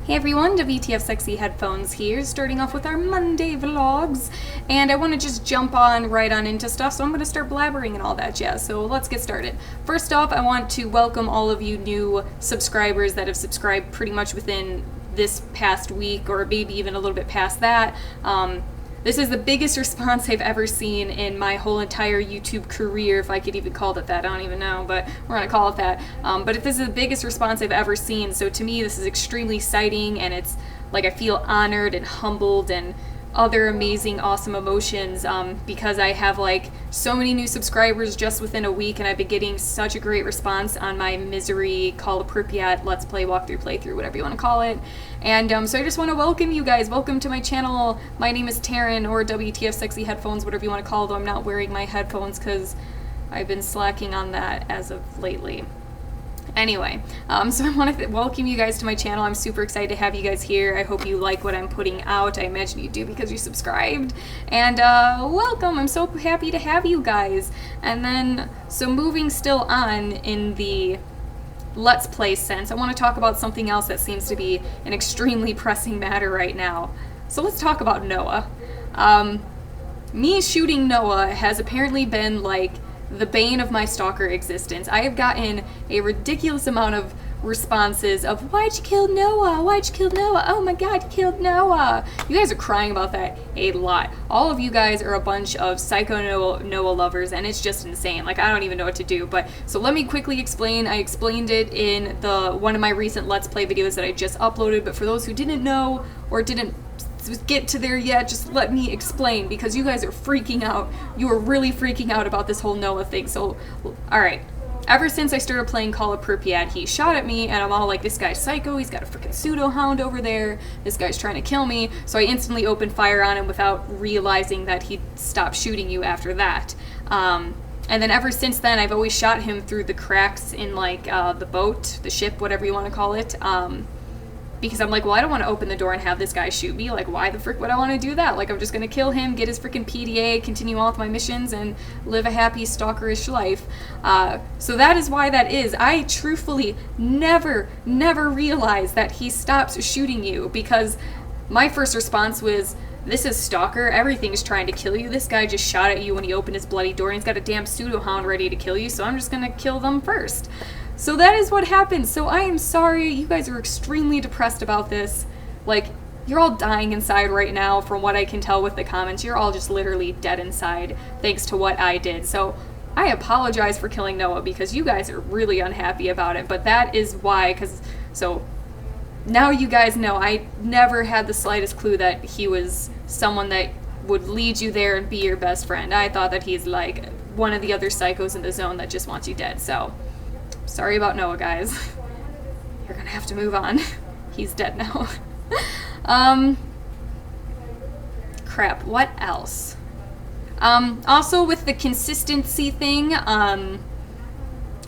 Hey everyone, WTFSexyheadphones here, starting off with our Monday vlogs, and I want to just jump right on into stuff, so I'm going to start blabbering and all that jazz, so let's get started. First off, I want to welcome all of you new subscribers that have subscribed pretty much within this past week, or maybe even a little bit past that. This is the biggest response I've ever seen in my whole entire YouTube career, if I could even call it that. I don't even know, but we're going to call it that. But if this is the biggest response I've ever seen, so to me this is extremely exciting, and it's like I feel honored and humbled and other amazing, awesome emotions because I have like so many new subscribers just within a week, and I've been getting such a great response on my Misery, Call Appropriate, Let's Play, Walkthrough, Playthrough, whatever you want to call it. And so I just want to welcome you guys. Welcome to my channel. My name is Taryn, or WTF Sexy Headphones, whatever you want to call them. I'm not wearing my headphones because I've been slacking on that as of lately. Anyway, so I want to welcome you guys to my channel. I'm super excited to have you guys here. I hope you like what I'm putting out. I imagine you do because you subscribed. And welcome. I'm so happy to have you guys. And then, so moving still on in the Let's Play sense, I want to talk about something else that seems to be an extremely pressing matter right now. So let's talk about Noah. Me shooting Noah has apparently been like the bane of my stalker existence. I have gotten a ridiculous amount of responses of, why'd you kill Noah? Why'd you kill Noah? Oh my god, you killed Noah. You guys are crying about that a lot. All of you guys are a bunch of psycho Noah lovers, and it's just insane. Like, I don't even know what to do. But so let me quickly explain. I explained it in one of my recent Let's Play videos that I just uploaded, but for those who didn't know or didn't get to there yet, just let me explain, because you guys are freaking out. You are really freaking out about this whole Noah thing. So, alright. Ever since I started playing Call Appropriate, he shot at me, and I'm all like, this guy's psycho, he's got a freaking pseudo-hound over there, this guy's trying to kill me, so I instantly opened fire on him without realizing that he'd stop shooting you after that. And then ever since then, I've always shot him through the cracks in, like, the boat, the ship, whatever you want to call it, because I'm like, well, I don't want to open the door and have this guy shoot me. Like, why the frick would I want to do that? Like, I'm just going to kill him, get his freaking PDA, continue on with my missions, and live a happy stalkerish life. So that is why that is. I truthfully never realized that he stops shooting you, because my first response was, this is stalker, everything's trying to kill you. This guy just shot at you when he opened his bloody door, and he's got a damn pseudo-hound ready to kill you, so I'm just going to kill them first. So that is what happened. So I am sorry. You guys are extremely depressed about this. Like, you're all dying inside right now from what I can tell with the comments. You're all just literally dead inside thanks to what I did. So I apologize for killing Noah, because you guys are really unhappy about it. But that is why, so now you guys know I never had the slightest clue that he was someone that would lead you there and be your best friend. I thought that he's like one of the other psychos in the zone that just wants you dead. So sorry about Noah, guys. You're gonna have to move on. He's dead now. Crap, what else? Also with the consistency thing,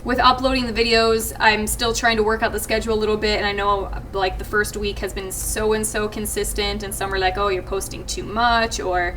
with uploading the videos, I'm still trying to work out the schedule a little bit, and I know like the first week has been so consistent, and some are like, oh, you're posting too much, or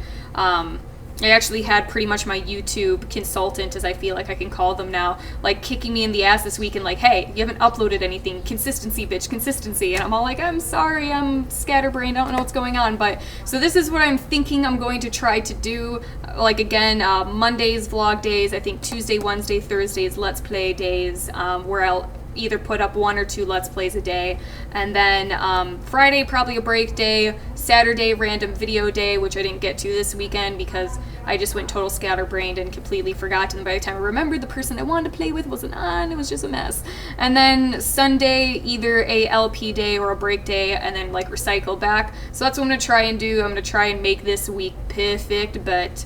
I actually had pretty much my YouTube consultant, as I feel like I can call them now, like kicking me in the ass this week and like, hey, you haven't uploaded anything, consistency, bitch, consistency. And I'm all like, I'm sorry, I'm scatterbrained, I don't know what's going on. But so this is what I'm thinking I'm going to try to do. Like, again, Mondays vlog days, I think Tuesday, Wednesday, Thursdays Let's Play days, where I'll either put up 1 or 2 Let's Plays a day, and then Friday probably a break day, Saturday random video day, which I didn't get to this weekend because I just went total scatterbrained and completely forgot, and by the time I remembered, the person I wanted to play with wasn't on. It was just a mess. And then Sunday, either a LP day or a break day, and then like recycle back. So that's what I'm going to try and do. I'm going to try and make this week perfect, but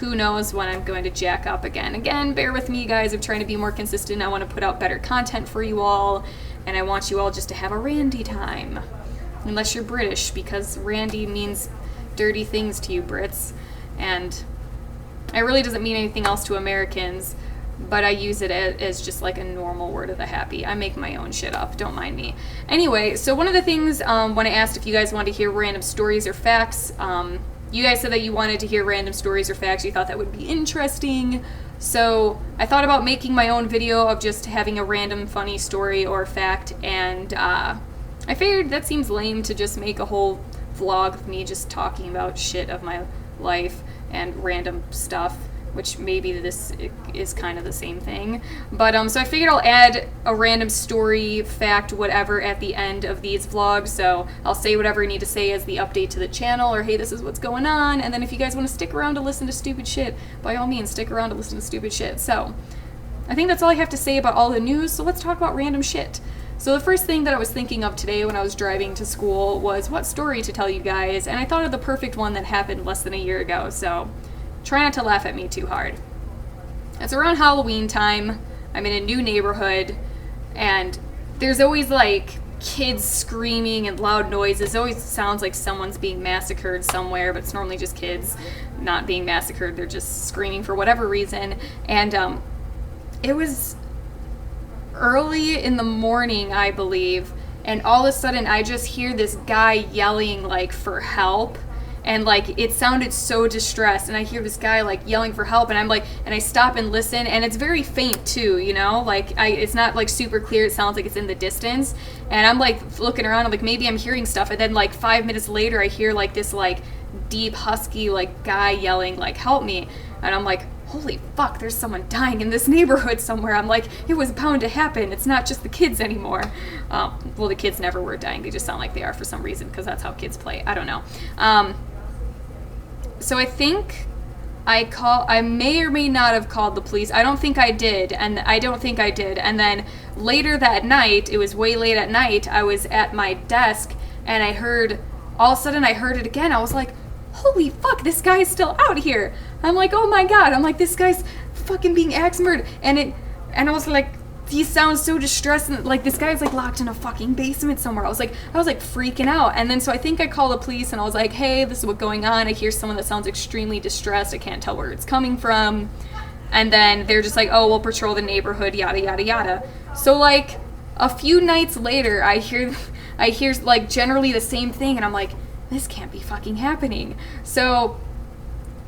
who knows when I'm going to jack up again. Again, bear with me, guys. I'm trying to be more consistent. I want to put out better content for you all, and I want you all just to have a randy time. Unless you're British, because randy means dirty things to you Brits, and it really doesn't mean anything else to Americans, but I use it as just like a normal word of the happy. I make my own shit up, don't mind me. Anyway, so one of the things, when I asked if you guys wanted to hear random stories or facts, you guys said that you wanted to hear random stories or facts. You thought that would be interesting. So I thought about making my own video of just having a random funny story or fact, and I figured that seems lame to just make a whole vlog of me just talking about shit of my life and random stuff, which maybe this is kind of the same thing. But so I figured I'll add a random story, fact, whatever at the end of these vlogs. So I'll say whatever I need to say as the update to the channel, or hey, this is what's going on. And then if you guys want to stick around to listen to stupid shit, by all means, stick around to listen to stupid shit. So I think that's all I have to say about all the news. So let's talk about random shit. So the first thing that I was thinking of today when I was driving to school was what story to tell you guys. And I thought of the perfect one that happened less than a year ago. So try not to laugh at me too hard. It's around Halloween time. I'm in a new neighborhood, and there's always like kids screaming and loud noises. It always sounds like someone's being massacred somewhere, but it's normally just kids not being massacred. They're just screaming for whatever reason. And it was early in the morning, I believe, and all of a sudden I just hear this guy yelling like for help. And like it sounded so distressed, and I hear this guy like yelling for help, and I'm like, and I stop and listen, and it's very faint too, you know, like it's not like super clear. It sounds like it's in the distance, and I'm like looking around, I'm like, maybe I'm hearing stuff, and then like 5 minutes later, I hear like this like deep husky like guy yelling like help me, and I'm like, holy fuck, there's someone dying in this neighborhood somewhere. I'm like, it was bound to happen. It's not just the kids anymore. Well, the kids never were dying. They just sound like they are for some reason, because that's how kids play. I don't know. So I think I may or may not have called the police. I don't think I did, and then later that night, it was way late at night, I was at my desk, and all of a sudden I heard it again. I was like, holy fuck, this guy's still out here. I'm like, oh my god. I'm like, this guy's fucking being axe murdered. And I was like, he sounds so distressed, and like this guy's like locked in a fucking basement somewhere. I was like freaking out. And then so I think I called the police, and I was like, hey, this is what's going on. I hear someone that sounds extremely distressed. I can't tell where it's coming from. And then they're just like, oh, we'll patrol the neighborhood, yada yada yada. So like a few nights later, I hear like generally the same thing, and I'm like, this can't be fucking happening. So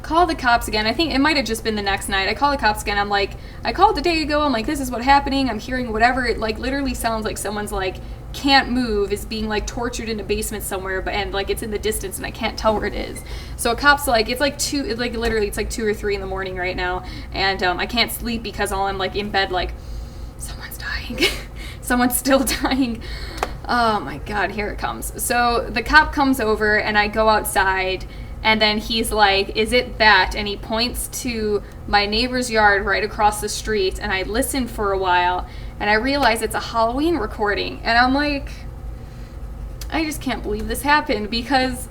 call the cops again. I think it might have just been the next night. I call the cops again. I'm like, I called a day ago. I'm like, this is what's happening. I'm hearing whatever. It like literally sounds like someone's like can't move, is being like tortured in a basement somewhere, and like it's in the distance, and I can't tell where it is. So a cop's like, it's like 2 or 3 in the morning right now, and I can't sleep because all I'm like in bed like, someone's dying. Someone's still dying. Oh my god, here it comes. So the cop comes over, and I go outside. And then he's like, is it that? And he points to my neighbor's yard right across the street. And I listened for a while, and I realize it's a Halloween recording. And I'm like, I just can't believe this happened, because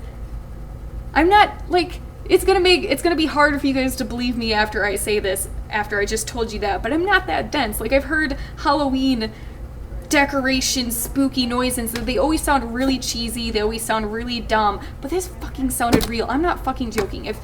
I'm not like, it's gonna be hard for you guys to believe me after I say this, after I just told you that, but I'm not that dense. Like, I've heard Halloween decoration spooky noises, and they always sound really cheesy, they always sound really dumb, but this fucking sounded real. I'm not fucking joking. If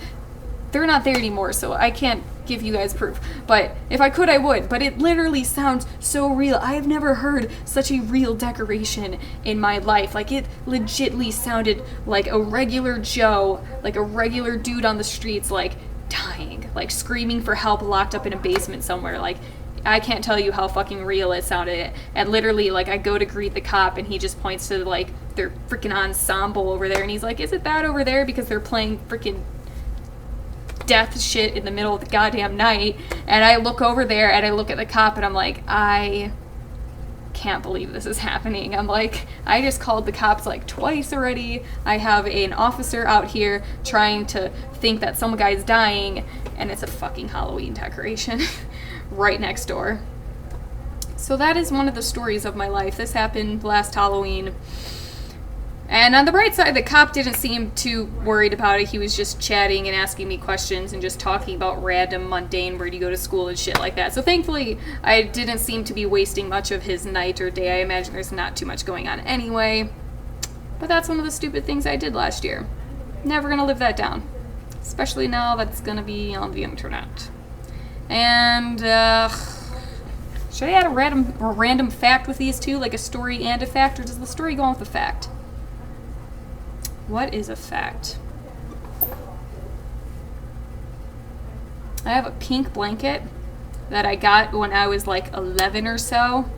they're not there anymore, so I can't give you guys proof, but if I could, I would. But it literally sounds so real. I have never heard such a real decoration in my life. Like, it legitly sounded like a regular Joe, like a regular dude on the streets, like dying, like screaming for help, locked up in a basement somewhere. Like, I can't tell you how fucking real it sounded. And literally, like, I go to greet the cop, and he just points to, like, their freaking ensemble over there, and he's like, is it that over there? Because they're playing freaking death shit in the middle of the goddamn night. And I look over there, and I look at the cop, and I'm like, I can't believe this is happening. I'm like, I just called the cops like twice already. I have an officer out here trying to think that some guy's dying, and it's a fucking Halloween decoration right next door. So that is one of the stories of my life. This happened last Halloween. And on the bright side, the cop didn't seem too worried about it. He was just chatting and asking me questions and just talking about random, mundane, where do you go to school and shit like that. So thankfully, I didn't seem to be wasting much of his night or day. I imagine there's not too much going on anyway. But that's one of the stupid things I did last year. Never gonna live that down. Especially now that it's gonna be on the internet. And, should I add a random fact with these two? Like a story and a fact? Or does the story go on with the fact? What is a fact? I have a pink blanket that I got when I was like 11 or so,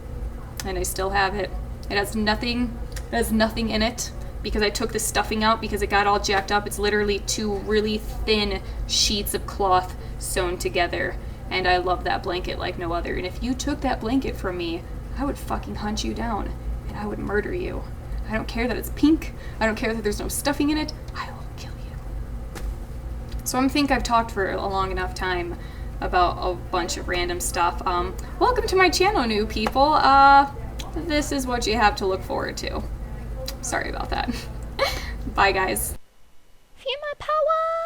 and I still have it. It has nothing It has nothing in it because I took the stuffing out because it got all jacked up. It's literally 2 really thin sheets of cloth sewn together. And I love that blanket like no other. And if you took that blanket from me, I would fucking hunt you down and I would murder you. I don't care that it's pink. I don't care that there's no stuffing in it. I will kill you. So I think I've talked for a long enough time about a bunch of random stuff. Welcome to my channel, new people. This is what you have to look forward to. Sorry about that. Bye, guys. Female power!